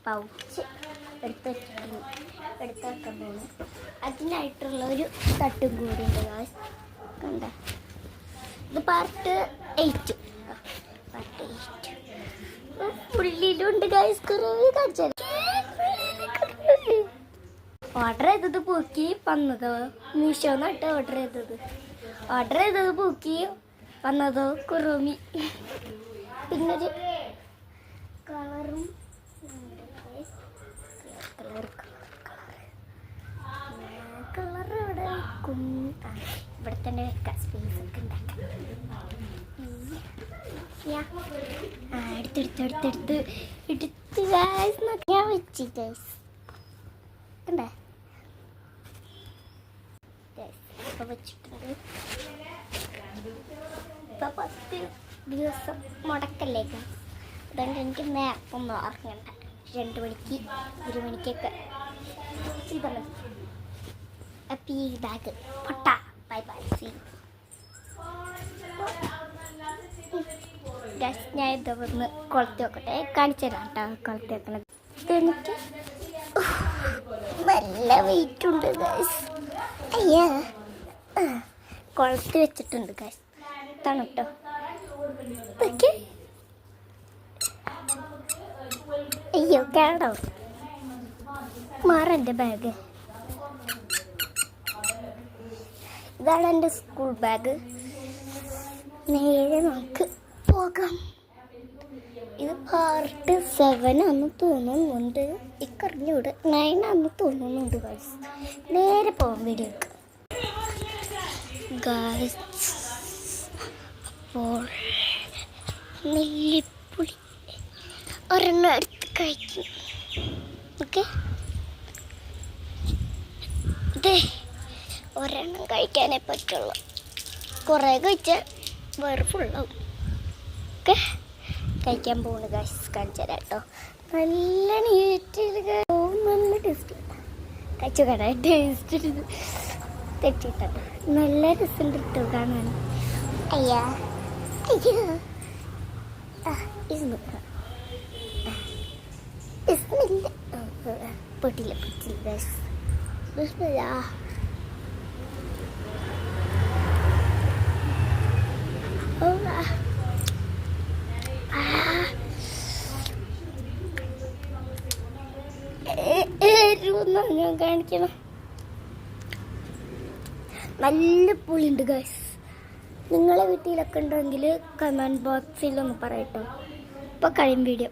Pouch എടുത്ത് വെക്കാൻ പോകുന്നു. അതിനായിട്ടുള്ള ഒരു തട്ടും കൂടി ഉണ്ട് ഗായ്സ്. കണ്ട, ഇത് പാർട്ട് 8. ഉള്ളിലുണ്ട് ഗായ്സ്. ഓർഡർ ചെയ്തത് പൂക്കി വന്നതോ മീഷോന്നായിട്ട് ഓർഡർ ചെയ്തത് പൂക്കി വന്നതോ കുറോമി. പിന്നൊരു കളറും കളർ ഇവിടെ വെക്കും. ഇവിടെ തന്നെ വെക്കാം, സ്പേസ് ഒക്കെ ഉണ്ടാക്കാം. എടുത്ത് ഗായ്സ് ഞാൻ വെച്ച് ഗായ്സ് കണ്ടേ. ഇപ്പൊ വെച്ചിട്ടുണ്ട്. ഇപ്പൊ 10 ദിവസം മുടക്കല്ലേ ഗായ്സ്. അതുകൊണ്ട് എനിക്ക് നേരത്തെ ഒന്നും ഉറങ്ങണ്ട. 2 മണിക്ക് 1 മണിക്കൊക്കെ ചെയ്താൽ മതി. അപ്പൊ ഈ ബാഗ് പൊട്ട. Bye bye, see. ഞാൻ ഇത് വന്ന് കൊളുത്തി വെക്കട്ടെ, കാണിച്ചു തരാം കേട്ടോ. കൊളുത്തി വെക്കണത് ഇതെനിക്ക് നല്ല വെയിറ്റ് ഉണ്ട് ഗൈസ്. അയ്യാ, കൊളുത്തി വെച്ചിട്ടുണ്ട് ഗൈസ്. ഇതാണ് കേട്ടോ. ഓക്കെ, അയ്യോ കേടോ, മാറെൻ്റെ ബാഗ്. ഇതാണ് എൻ്റെ സ്കൂൾ ബാഗ്. നേരെ നമുക്ക് പോകാം. ഇത് പാർട്ട് 7 ആണെന്ന് തോന്നുന്നുണ്ട്. ഇക്കറിഞ്ഞൂടെ 9 ആണെന്ന് തോന്നുന്നുണ്ട് ഗൈസ്. നേരെ പോകാം വീഡിയോക്ക് ഗൈസ്. അപ്പോൾ നെല്ലിപ്പുളി ഒരെണ്ണം എടുത്ത് കഴിക്കും. ഓക്കെ, ഇത് ഒരെണ്ണം കഴിക്കാനേ പറ്റുള്ളൂ. കുറേ കഴിച്ചാൽ വേറെ ഫുള്ളാവും. ഓക്കെ, കഴിക്കാൻ പോകുന്നു ഗൈസ്. കാണിച്ചു തരാം കേട്ടോ. നല്ല നീറ്റിൽ നല്ല ടേസ്റ്റ് കഴിച്ചു കാണാൻ. ടേസ്റ്റ് തെറ്റിട്ടോ. നല്ല രസം കിട്ടും കാണാൻ. അയ്യാ അയ്യോ, പൊട്ടില്ല ഗൈസ്. ഞാൻ കാണിക്കണം. നല്ല പുളിയുണ്ട് ഗൈസ്. നിങ്ങളെ വീട്ടിലൊക്കെ ഉണ്ടെങ്കിൽ കമൻറ്റ് ബോക്സിലൊന്ന് പറയട്ടോ. ഇപ്പോൾ കഴിയും വീഡിയോ.